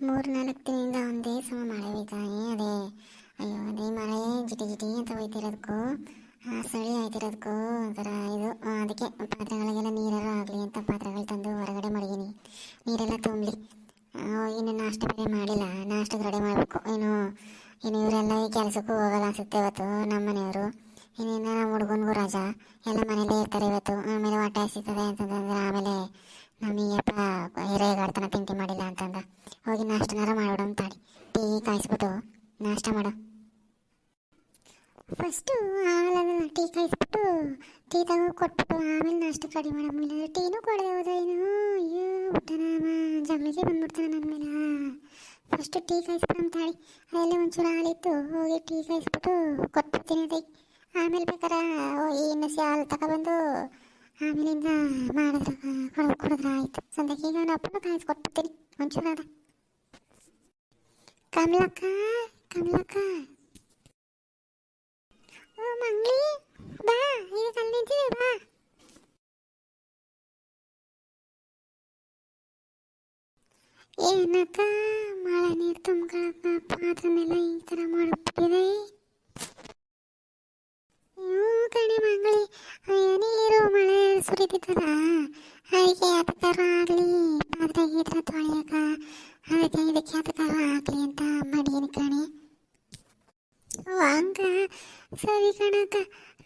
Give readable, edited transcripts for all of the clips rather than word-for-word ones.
3-4 ದಿನದಿಂದ ಒಂದೇ ಸಮ ಮಳೆ ಹೋಯ್ತಾನೆ ಅದೇ. ಅಯ್ಯೋ ಅದೇ ಮಳೆ ಜಿಟಿ ಜಿಟಿ ಅಂತ ಹೋಯ್ತಿರೋದಕ್ಕೂ ಚಳಿ ಆಯ್ತಿರೋದಕ್ಕೂ ಒಂಥರ ಇದು. ಅದಕ್ಕೆ ಪಾತ್ರೆಗಳಿಗೆಲ್ಲ ನೀರೆಲ್ಲ ಆಗಲಿ ಅಂತ ಪಾತ್ರೆಗಳು ತಂದು ಹೊರಗಡೆ ಮಡಗೀನಿ, ನೀರೆಲ್ಲ ತುಂಬಲಿ. ಇನ್ನು ನಾಷ್ಟ ಬೇರೆ ಮಾಡಿಲ್ಲ, ನಾಷ್ಟಕ್ಕೆ ರೆಡಿ ಮಾಡಬೇಕು. ಇನ್ನು ಇವರೆಲ್ಲ ಈ ಕೆಲಸಕ್ಕೂ ಹೋಗಲ್ಲ ಅನಿಸುತ್ತೆ ಇವತ್ತು ನಮ್ಮ ಮನೆಯವರು. ಇನ್ನೇನು ನಮ್ಮ ಹುಡುಗನಿಗೂ ರಜಾ, ಎಲ್ಲ ಮನೇಲೇ ಇರ್ತಾರೆ ಇವತ್ತು. ಆಮೇಲೆ ಹೊಟ್ಟೆ ಹಸಿತದೆ ಅಂತಂದ್ರೆ ಆಮೇಲೆ ನಮಗಪ್ಪ ಹಿರೇಗಾಡ್ತಾನ ತಿಂಡಿ ಮಾಡಿಲ್ಲ ಅಂತಂದ. ಹೋಗಿ ನಾಷ್ಟನಾರ ಮಾಡೋಣ ತಾಡಿ, ಟೀ ಕಾಯಿಸ್ಬಿಟ್ಟು ನಾಷ್ಟ ಮಾಡು ಫಸ್ಟು. ಆಮೇಲೆ ಟೀ ಕಾಯಿಸ್ಬಿಟ್ಟು ಟೀ ತಗೋ ಕೊಟ್ಬಿಟ್ಟು ಆಮೇಲೆ ನಾಷ್ಟಕ್ಕೆ ರೆಡಿ ಮಾಡಮ್ಮಿಲ್ಲ. ಟೀನೂ ಕೊಡದೆ ಹೋದ ಏನು, ಅಯ್ಯೋ ಬಿಟ್ಟನ ಜಗಳಿಗೆ ಬಂದ್ಬಿಡ್ತಾನೆ ನನ್ನ ಮೇಲೆ. ಫಸ್ಟು ಟೀ ಕಾಯಿಸ್ಬಿಡಮ್ ತಾಳಿ, ಅದೆಲ್ಲ ಒಂಚೂರು ಹಾಲಿತ್ತು, ಹೋಗಿ ಟೀ ಕಾಯಿಸ್ಬಿಟ್ಟು ಕೊಟ್ಬಿಡ್ತೀನಿ ಅದಕ್ಕೆ. ಆಮೇಲೆ ಬೇಕಾರೆ ಹೋಗಿ ಇನ್ನೊಸಿ ಹಾಲು ತಗೊಬಂದು ಆಮೇಲಿಂದ ಮಾಡಿದ್ರೆ ಕುಡಿದ್ರೆ ಆಯಿತು. ಸಂದಕ್ಕೆ ಈಗ ನಾನು ಅಪ್ಪನ ಕಾಯಿಸ್ಕೊಟ್ಬಿಡ್ತೀನಿ ಒಂಚೂರು ಅದ. ಕಮಲಕ್ಕ, ಕಮಲಕ್ಕ, ಓ ಮಂಗ್ಲಿ ಬಾ, ಈಗ ಅಲ್ಲಿ ನಿಂತಿದೆ ಬಾ. ಏನಕ್ಕ ಮಳೆ ನೀರು ತುಂಬ್ಕೊಳಕ್ಕ ಪಾತ್ರನೆಲ್ಲ ಈ ಥರ ಮಾಡಿಬಿಟ್ಟಿದೆ. ಕಣೆ ಮಂಗಳಿ, ನೀರು ಮಳೆ ಸುರಿದಿತ್ತಲ್ಲ, ಅದಕ್ಕೆ ಯಾತಕ್ಕಾರ ಆಗಲಿ ಪಾತ್ರೆ ಗೀತ್ರ ತೊಳೆಯಕ, ಅದಕ್ಕೆ ಇದಕ್ಕೆ ಯಾತಕ್ಕಾರ ಆಗಲಿ ಅಂತ ಮಾಡೀನಿ ಕಣೆ. ಹಂಗ ಸರಿ ಕಣಕ್ಕ.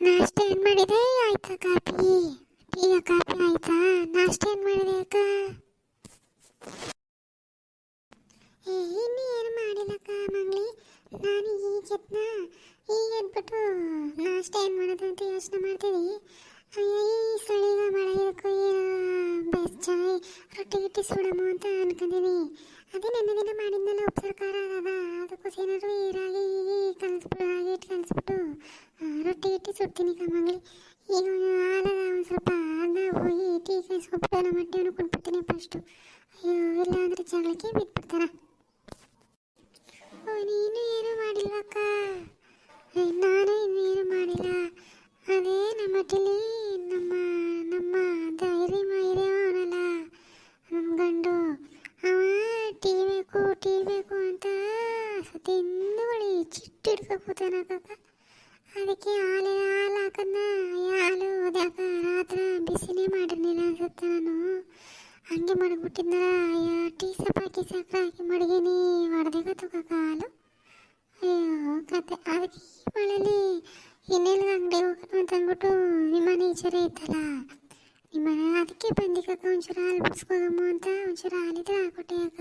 ನಾಷ್ಟ ಏನು ಮಾಡಿದೆ? ಆಯ್ತಾ ಕಾಫಿ? ಟೀ ಕಾಫಿ ಆಯ್ತಾ? ನಾಷ್ಟ ಏನು ಮಾಡಿದೆ ಅಕ್ಕ? ಇನ್ನೂ ಏನು ಮಾಡಿಲ್ಲಕ್ಕ ಮಂಗ್ಲಿ. ನಾನು ಈಗ ಎದ್ಬಿಟ್ಟು ನಾಷ್ಟ ಏನು ಮಾಡೋದು ಅಂತ ಯೋಚನೆ ಮಾಡ್ತೀನಿ. ಈ ಸಳಿಗ ಮಳೆ ಇದಕ್ಕೂ ಚೆನ್ನಾಗಿ ರೊಟ್ಟಿ ಗಿಟ್ಟಿ ಸುಡಮು ಅಂತ ಅನ್ಕೊಂಡಿನಿ. ಅದೇ ನೆನ್ನೆ ದಿನ ಮಾಡಿದ್ನೆಲ್ಲ ಉಪ್ಸಾರು ಖಾರ ಅದ, ಅದಕ್ಕೋಸ್ಕರ ಏನಾದ್ರು ರಾಗಿ ಕಲಿಸ್ಬಿಟ್ಟು ರಾಗಿ ಹಿಟ್ಟು ಕಲಿಸ್ಬಿಟ್ಟು ರೊಟ್ಟಿ ಗಿಟ್ಟಿ ಸುಡ್ತೀನಿ ಮಂಗ್ಲಿ. ಈಗ ಹಾಲದ ಒಂದು ಸ್ವಲ್ಪ ಅದನ್ನ ಹೋಗಿ ಟೀ ಕಾಯಿಸ್ಕೊಬಿಟ್ಟು ನಮ್ಮ ಹೊಟ್ಟೆಯನ್ನು ಕೊಟ್ಬಿಡ್ತೀನಿ ಫಸ್ಟು. ಅಯ್ಯೋ ಇಲ್ಲ ಅಂದರೆ ಜಗಳಕ್ಕೆ ಬಿಟ್ಬಿಡ್ತಾರ. ನೀನು ಏನು ಮಾಡಿಲ್ವಕ್ಕ? ನಾನು ಇನ್ನೇನು ಮಾಡಿಲ್ಲ. ಅದೇ ನಮ್ಮ ಹಟ್ಟಿಲಿ ನಮ್ಮ ನಮ್ಮ ಧೈರ್ಯ ಅವನಲ್ಲ ನನ್ನ ಗಂಡು, ಅವ ಟೀ ಬೇಕು ಅಂತ ತಿಂದುಗಳು ಚಿಟ್ಟಿಡ್ಕೊ ಕೂತಾನಕ್ಕ. ಅದಕ್ಕೆ ಹಾಲು ಹಾಕದ್ನ ಹಾಲು ಓದ್ಯಾಕ ರಾತ್ರಿ ಬಿಸಿನೇ ಮಾಡಿರ್ಲಿಲ್ಲ ಅನ್ಸುತ್ತೆ. ನಾನು ಹಂಗೆ ಮಡಗ್ಬಿಟ್ಟಿದ್ನ. ಟೀ ಸಪ್ಪ ಹಾಕಿ ಮಡಗೀನಿ, ಹೊಡೆದೇಗತ್ತು ಹಾಲು. ಅಯ್ಯೋ ಕತೆ. ಅದಕ್ಕೆ ಈ ಮಳೇಲಿ ಇನ್ನೆಲ್ಲ ಅಂಗಡಿ ಹೋಗೋಣ ಅಂತ ಅಂದ್ಬಿಟ್ಟು ನಿಮ್ಮನೆ ಈಚೆರೆ ಇತ್ತಲ್ಲ ನಿಮ್ಮನೆ, ಅದಕ್ಕೆ ಬಂದಿಕಕ್ಕ ಒಂಚೂರು ಹಾಲು ಬಿಡಿಸ್ಕೋಗಮ್ಮ ಅಂತ ಒಂಚೂರು ಹಾಲಿದ್ರೆ ಹಾಕೊಟ್ಟೆ ಅಕ್ಕ.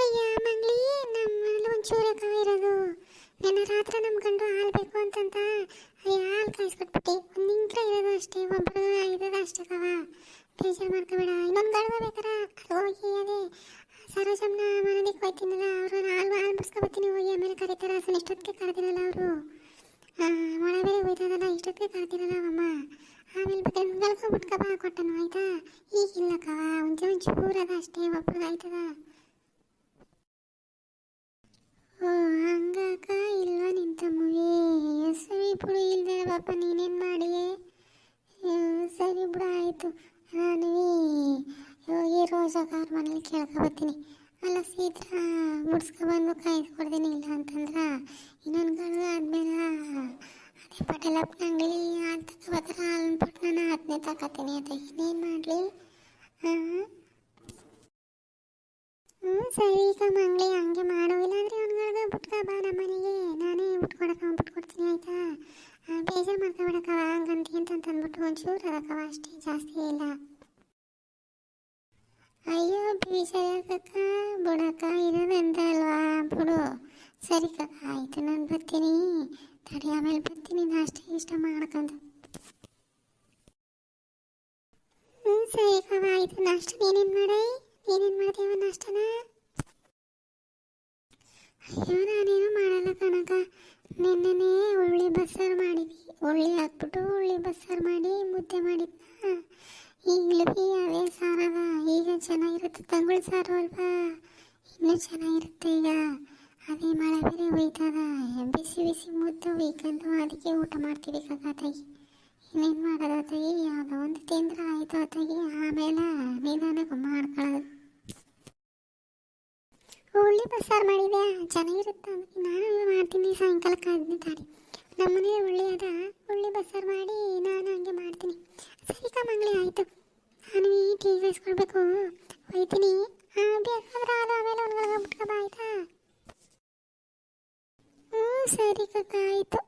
ಅಯ್ಯ ಮಂಗ್ಲಿ, ನಮ್ಮಲ್ಲಿ ಒಂಚೂರು ಅಕ್ಕ ಇರೋದು. ನಿನ್ನೆ ರಾತ್ರಿ ನಮ್ಮ ಗಂಡು ಹಾಲು ಬೇಕು ಅಂತಂತ ಹಾಲು ಕಾಯಿಸ್ಕೊಟ್ಬಿಟ್ಟು ಒಂದು ನಿಂತ್ರ ಇರೋದು ಅಷ್ಟೇ, ಒಬ್ಬರು ಇರೋದು ಅಷ್ಟೇ ಕವ. ಬೇಜಾರು ಮಾಡ್ಕೋಬೇಡ. ಇನ್ನೊಂದು ಗಡ್ವ ಬೇಕಾರ ಹೋಗಿ ಅದೇ ಸರೋಜಮ್ಮನ ಮನೆಗೆ ಹೋಯ್ತೀನಲ್ಲ, ಅವರು ಹಾಲು ಬಿಡಿಸ್ಕೊಬತ್ತೀನಿ ಹೋಗಿ. ಆಮೇಲೆ ಕರೀತಾರ, ಇಷ್ಟೊತ್ತಿಗೆ ಕರೆದಿರಲ್ಲ ಅವರು, ಮಳೆ ಬೇರೆ ಹೋಯ್ತದಲ್ಲ, ಇಷ್ಟೊತ್ತಿಗೆ ಕರೆದಿರಲ್ಲ ಅಮ್ಮ. ಆಮೇಲೆ ಬೇಕಾದ್ರೆ ಗಲ್ಕೊಬಿಟ್ಕಬ ಕೊಟ್ಟನು ಆಯ್ತಾ. ಈಗಿಲ್ಲ ಕವ, ಒಂಚೂರು ಅದ ಅಷ್ಟೇ, ಒಬ್ರದ್ದು ಆಯ್ತದ. ಓ ಹಂಗಾಕ ಇಲ್ವಾ ನಿಂತ ಮೂವಿ? ಸರಿ ಬಿಡು, ಇಲ್ದೇ ಪಾಪ ನೀನೇನು ಮಾಡಿಯೇ? ಸರಿ ಬಿಡು ಆಯಿತು. ನಾನು ಹೋಗಿ ರೋಜಾಗಾರ ಮನೇಲಿ ಕೇಳ್ಕೊಬತ್ತೀನಿ. ಅಲ್ಲ ಸೀತ್ರ ಮುಡ್ಸ್ಕೊಬಂದು ಕಾಯಿಸ್ಕೊಡ್ತೀನಿ. ಇಲ್ಲ ಅಂತಂದ್ರೆ ಇನ್ನೊಂದು ಗಡುಗೆ ಆದ್ಮೇಲೆ ಅದೇ ಪಟೇಲಪ್ಪನ ಅಂಗಡಿ ಹಾಲು ತಗೋಬತ್ತಾರ, ಹಾಲು ಬಿಟ್ಟು ನಾನು ಅದನ್ನೇ ತಗೋತೀನಿ. ಅದೇ ಇನ್ನೇನು ಮಾಡಲಿ? ಸರಿ ಈಗ ಮಂಗ್ಲಿ ಹಂಗೆ ಮಾಡು. ಇಲ್ಲಾಂದರೆ ಅವ್ನಿಗೆ ಬಿಟ್ಕ ಬಾ ನಮ್ಮ ಮನೆಗೆ, ನಾನೇ ಬಿಟ್ಕೊಡ್ತೀನಿ ಆಯಿತಾ. ಬೇಜಾರು ಮಾಡ್ಕೊಬೇಡಕ್ಕವ ಹಂಗಂತಿ ಅಂತಂದ್ಬಿಟ್ಟು ಒಂಚೂರು ಅದಕ್ಕವ ಅಷ್ಟೇ, ಜಾಸ್ತಿ ಇಲ್ಲ. ಅಯ್ಯೋ ಬೇಜಾರಕ್ಕ ಬಿಡಕ್ಕ, ಇರೋದಂತ ಅಲ್ವಾ ಬಿಡು. ಸರಿ ಕಕ್ಕ ಆಯಿತು, ನಾನು ಬರ್ತೀನಿ ತಡಿ, ಆಮೇಲೆ ಬರ್ತೀನಿ ನಾಷ್ಟ ಇಷ್ಟ ಮಾಡ್ಕೊಂಡು. ಸರಿ ಕವ ಆಯಿತು. ನಾಷ್ಟ ಏನೇನು ಮಾಡ್ದೇವ ನಾಷ್ಟನ? ಅಯ್ಯೋ ನಾನೇನು ಮಾಡಲ್ಲ ಕಣಕ್ಕ. ನಿನ್ನೆ ಉಳ್ಳಿ ಬಸ್ಸಾರು ಮಾಡಿದ್ವಿ, ಉಳ್ಳಿ ಹಾಕ್ಬಿಟ್ಟು ಉಳ್ಳಿ ಬಸ್ಸಾರು ಮಾಡಿ ಮುದ್ದೆ ಮಾಡಿದ್ನ. ಈಗಲೂ ಅವೇ ಸಾರದ, ಈಗ ಚೆನ್ನಾಗಿರುತ್ತೆ. ತಂಗುಳಿ ಸಾರು ಅಲ್ವಾ, ಇನ್ನೂ ಚೆನ್ನಾಗಿರುತ್ತೆ. ಈಗ ಅದೇ ಮಳೆ ಬೇರೆ ಹೋಯ್ತದ, ಬಿಸಿ ಬಿಸಿ ಮುದ್ದೆ ಒಯ್ಕೊಂಡು ಅದಕ್ಕೆ ಊಟ ಮಾಡ್ತೀವಿ ಕತ್ತಾಗಿ. ಇನ್ನೇನು ಮಾಡೋದು ಅತ್ತಾಗಿ, ಯಾವುದೋ ಒಂದು ತಿಂದ್ರೆ ಆಯಿತು ಅತ್ತಾಗಿ, ಆಮೇಲೆ ನಿಧಾನಕ್ಕೆ ಮಾಡ್ಕೊಳ್ಳೋದು. ಉಳ್ಳಿ ಬಸ್ಸಾರು ಮಾಡಿದ್ಯಾ ಚೆನ್ನಾಗಿರುತ್ತೆ. ನಾನು ಮಾಡ್ತೀನಿ ಸಾಯಂಕಾಲಕ್ಕೆ ಅದನ್ನ ತಾಡಿ. ನಮ್ಮನೆ ಉಳ್ಳಿ ಅದ, ಉಳ್ಳಿ ಬಸ್ಸಾರು ಮಾಡಿ ನಾನು ಹಂಗೆ ಮಾಡ್ತೀನಿ. ಸರಿ ಮಂಗ್ಳಿ ಆಯಿತು, ನಾನು ಈ ಟೀ ಬಯಸ್ಕೊಳ್ಬೇಕು, ಹೋಯ್ತೀನಿ. ಬೇಕಾದ್ರೆ ಅದು ಆಮೇಲೆ ಒಳಗಡೆ ಬಿಟ್ಕೊಬ ಆಯ್ತಾ? ಹ್ಞೂ ಸರಿ ಕಕ್ಕ ಆಯಿತು.